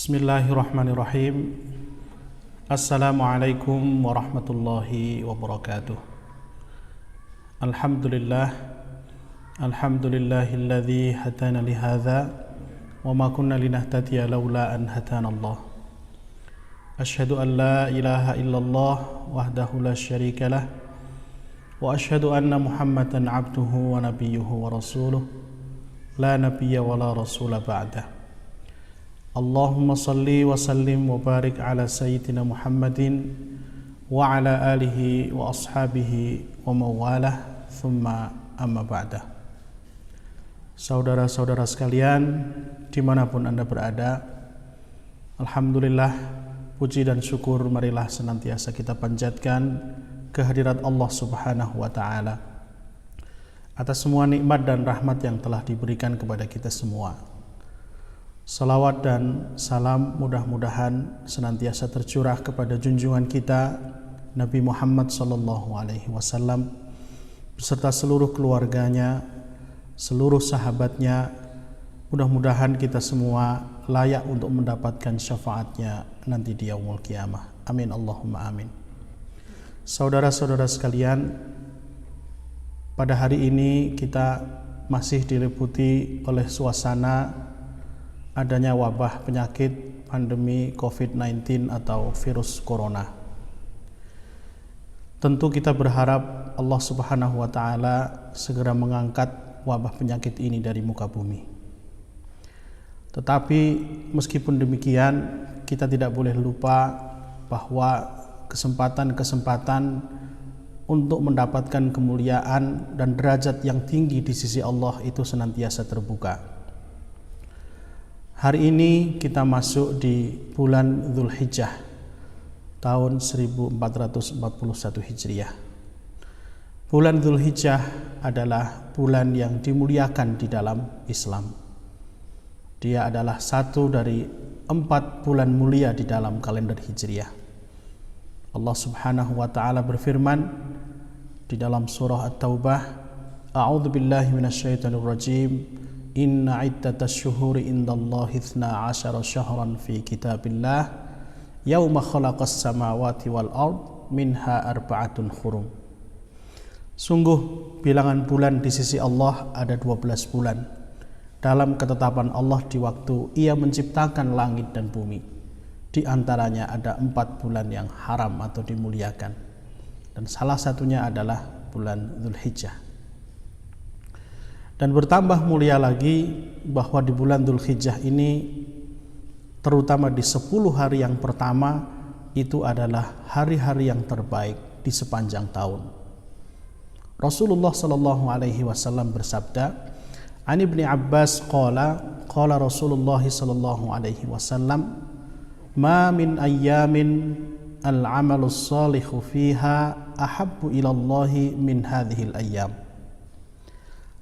Bismillahirrahmanirrahim. Assalamualaikum warahmatullahi wabarakatuh. Alhamdulillahilladzi hadana lihadza wa ma kunna linahtadiya laula an hadanallah. Asyhadu an la ilaha illallah wahdahu la syarikalah wa asyhadu anna Muhammadan abduhu wa nabiyyuhu wa rasuluh la nabiyya wa la rasula ba'dah. Allahumma salli wa sallim wa barik ala sayyidina Muhammadin wa ala alihi wa ashabihi wa mawalah thumma amma ba'dah. Saudara-saudara sekalian dimanapun Anda berada, alhamdulillah, puji dan syukur marilah senantiasa kita panjatkan kehadirat Allah subhanahu wa ta'ala atas semua nikmat dan rahmat yang telah diberikan kepada kita semua. Salawat dan salam mudah-mudahan senantiasa tercurah kepada junjungan kita Nabi Muhammad SAW beserta seluruh keluarganya, seluruh sahabatnya. Mudah-mudahan kita semua layak untuk mendapatkan syafaatnya nanti di yaumul qiyamah. Amin Allahumma amin. Saudara-saudara sekalian, pada hari ini kita masih diliputi oleh suasana adanya wabah penyakit pandemi COVID-19 atau virus corona. Tentu kita berharap Allah subhanahu wa ta'ala segera mengangkat wabah penyakit ini dari muka bumi. Tetapi meskipun demikian, kita tidak boleh lupa bahwa kesempatan-kesempatan untuk mendapatkan kemuliaan dan derajat yang tinggi di sisi Allah itu senantiasa terbuka. Hari ini kita masuk di bulan Dzulhijjah tahun 1441 Hijriah. Bulan Dzulhijjah adalah bulan yang dimuliakan di dalam Islam. Dia adalah satu dari 4 bulan mulia di dalam kalender Hijriah. Allah subhanahu wa ta'ala berfirman di dalam surah At-Taubah, A'udzu billahi minasyaitonir rajim. Inna iddatash syuhuri indallahi 12 syahran fi kitabillah yauma khalaqas samawati wal ard minha arba'atun hurum. Sungguh bilangan bulan di sisi Allah ada 12 bulan dalam ketetapan Allah di waktu Ia menciptakan langit dan bumi. Di antaranya ada 4 bulan yang haram atau dimuliakan, dan salah satunya adalah bulan Dzulhijjah. Dan bertambah mulia lagi bahwa di bulan Dzulhijjah ini, terutama di 10 hari yang pertama, itu adalah hari-hari yang terbaik di sepanjang tahun. Rasulullah SAW bersabda, An Ibni Abbas qala Rasulullah SAW, ma min ayyamin al-amalus salihu fiha ahabbu ilallahi min hadhil ayyam.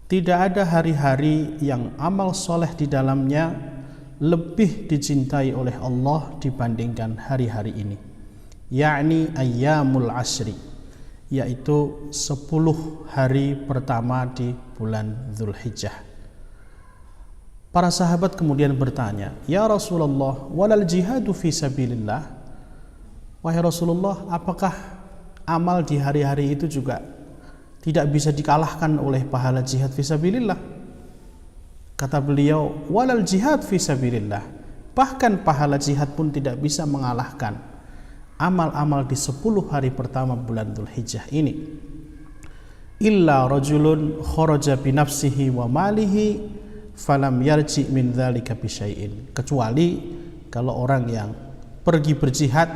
Tidak ada hari-hari yang amal soleh di dalamnya lebih dicintai oleh Allah dibandingkan hari-hari ini, yakni ayyamul ashri, yaitu 10 hari pertama di bulan Dzulhijjah. Para sahabat kemudian bertanya, Ya Rasulullah, walal jihadu fi sabilillah? Wahai Rasulullah, apakah amal di hari-hari itu juga tidak bisa dikalahkan oleh pahala jihad fisabilillah? Kata beliau, walal jihad fisabilillah, bahkan pahala jihad pun tidak bisa mengalahkan amal-amal di 10 hari pertama bulan Dzulhijjah ini. Illa rajulun kharaja binafsihi wa malihi falam yarji min dzalika bisyai'in, kecuali kalau orang yang pergi berjihad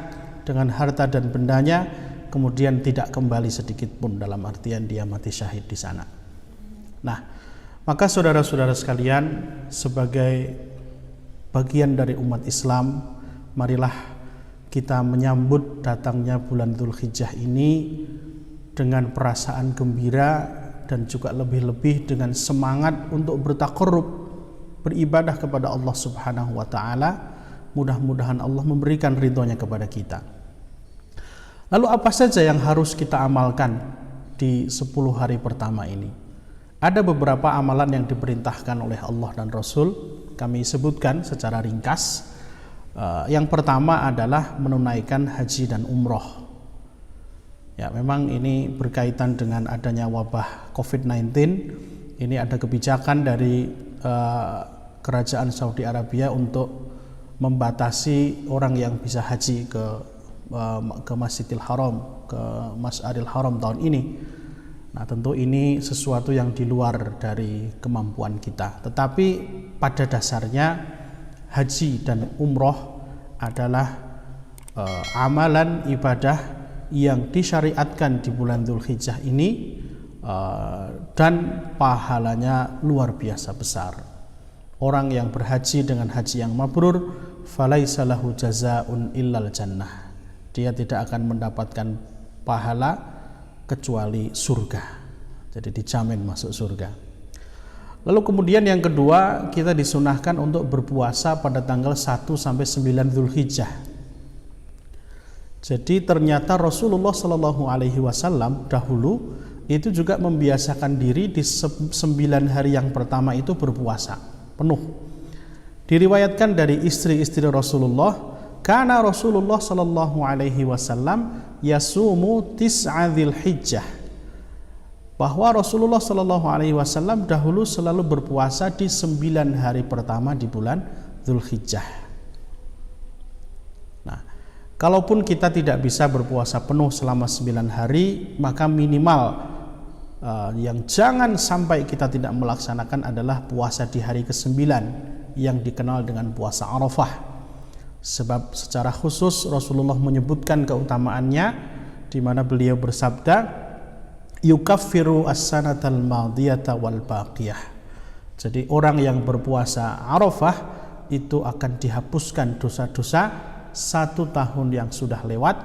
dengan harta dan bendanya kemudian tidak kembali sedikit pun, dalam artian dia mati syahid di sana. Nah, maka saudara-saudara sekalian, sebagai bagian dari umat Islam, marilah kita menyambut datangnya bulan Dzulhijjah ini dengan perasaan gembira dan juga lebih-lebih dengan semangat untuk bertaqarrub, beribadah kepada Allah subhanahu wa ta'ala. Mudah-mudahan Allah memberikan ridhonya kepada kita. Lalu apa saja yang harus kita amalkan di 10 hari pertama ini? Ada beberapa amalan yang diperintahkan oleh Allah dan Rasul, kami sebutkan secara ringkas. Yang pertama adalah menunaikan haji dan umroh. Ya, memang ini berkaitan dengan adanya wabah COVID-19. Ini ada kebijakan dari Kerajaan Saudi Arabia untuk membatasi orang yang bisa haji ke Masjidil Haram, ke Mas'aril Haram tahun ini. Nah, tentu ini sesuatu yang di luar dari kemampuan kita. Tetapi pada dasarnya haji dan umroh adalah amalan ibadah yang disyariatkan di bulan Dzulhijjah ini, dan pahalanya luar biasa besar. Orang yang berhaji dengan haji yang mabrur, falaisa lahu jazaa'un illal jannah. Dia tidak akan mendapatkan pahala kecuali surga. Jadi dijamin masuk surga. Lalu kemudian yang kedua, kita disunahkan untuk berpuasa pada tanggal 1 sampai 9 Dzulhijjah. Jadi ternyata Rasulullah Shallallahu Alaihi Wasallam dahulu itu juga membiasakan diri di 9 hari yang pertama itu berpuasa penuh. Diriwayatkan dari istri-istri Rasulullah, karena Rasulullah Shallallahu Alaihi Wasallam yasumu tis'a Dzulhijjah, bahwa Rasulullah Shallallahu Alaihi Wasallam dahulu selalu berpuasa di 9 hari pertama di bulan Dzulhijjah. Kalaupun kita tidak bisa berpuasa penuh selama 9 hari, maka minimal yang jangan sampai kita tidak melaksanakan adalah puasa di hari ke-9 yang dikenal dengan puasa Arafah. Sebab secara khusus Rasulullah menyebutkan keutamaannya, di mana beliau bersabda, yukaffiru as-sanatal madiyata wal baqiyah. Jadi orang yang berpuasa Arafah itu akan dihapuskan dosa-dosa 1 tahun yang sudah lewat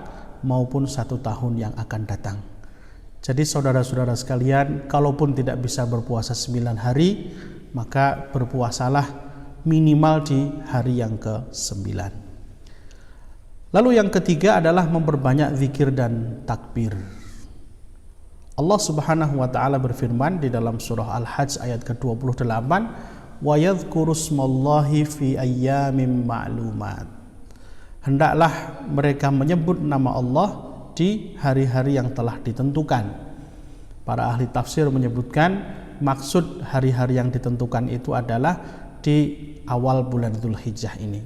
maupun 1 tahun yang akan datang. Jadi saudara-saudara sekalian, kalaupun tidak bisa berpuasa 9 hari, maka berpuasalah minimal di hari yang ke-9. Lalu yang ketiga adalah memperbanyak zikir dan takbir. Allah Subhanahu wa taala berfirman di dalam surah Al-Hajj ayat ke-28, wa yadhkurusmallahi fi ayyamin ma'lumat. Hendaklah mereka menyebut nama Allah di hari-hari yang telah ditentukan. Para ahli tafsir menyebutkan maksud hari-hari yang ditentukan itu adalah di awal bulan Dzulhijjah ini.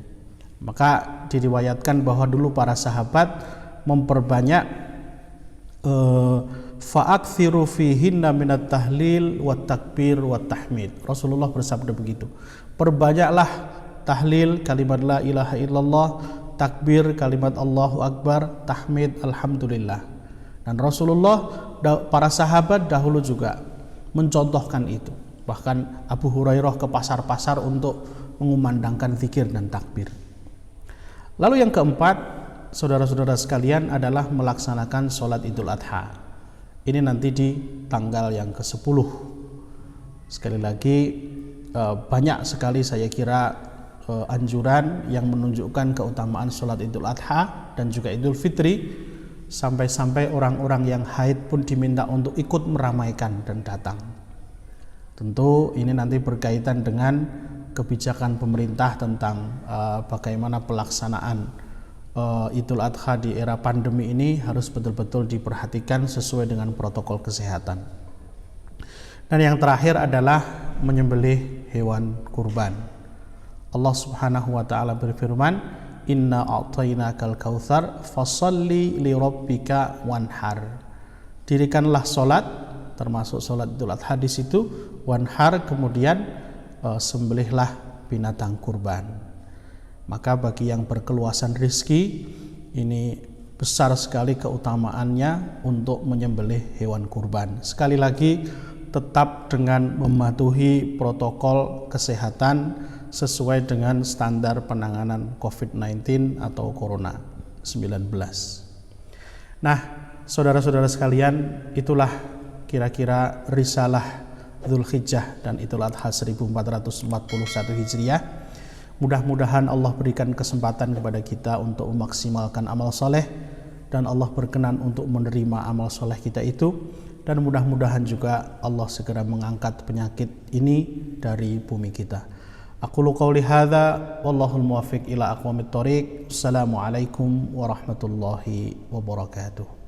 Maka diriwayatkan bahwa dulu para sahabat memperbanyak fa'akthiru fihinna minat tahlil wat takbir wat tahmid. Rasulullah bersabda begitu. Perbanyaklah tahlil kalimat la ilaha illallah, takbir kalimat Allahu Akbar, tahmid alhamdulillah. Dan Rasulullah, para sahabat dahulu juga mencontohkan itu. Bahkan Abu Hurairah ke pasar-pasar untuk mengumandangkan zikir dan takbir. Lalu yang keempat, saudara-saudara sekalian, adalah melaksanakan sholat Idul Adha. Ini nanti di tanggal yang ke-10. Sekali lagi, banyak sekali saya kira anjuran yang menunjukkan keutamaan sholat Idul Adha dan juga Idul Fitri, sampai-sampai orang-orang yang haid pun diminta untuk ikut meramaikan dan datang. Tentu ini nanti berkaitan dengan kebijakan pemerintah tentang bagaimana pelaksanaan Idul Adha di era pandemi ini harus betul-betul diperhatikan sesuai dengan protokol kesehatan. Dan yang terakhir adalah menyembelih hewan kurban. Allah Subhanahu wa taala berfirman, inna a'tainakal kautsar fasholli li rabbika wanhar. Dirikanlah salat, termasuk salat Idul Adha di situ, wanhar, kemudian sembelihlah binatang kurban. Maka bagi yang berkeluasan rizki, ini besar sekali keutamaannya untuk menyembelih hewan kurban. Sekali lagi, tetap dengan mematuhi protokol kesehatan sesuai dengan standar penanganan COVID-19 atau Corona-19. Nah, saudara-saudara sekalian, itulah kira-kira risalah Dzulhijjah dan Idul Adha 1441 Hijriah. Mudah-mudahan Allah berikan kesempatan kepada kita untuk memaksimalkan amal soleh, dan Allah berkenan untuk menerima amal soleh kita itu, dan mudah-mudahan juga Allah segera mengangkat penyakit ini dari bumi kita. Aqulu qawli hadza wallahul muwaffiq ila aqwamit thoriq. Assalamualaikum warahmatullahi wabarakatuh.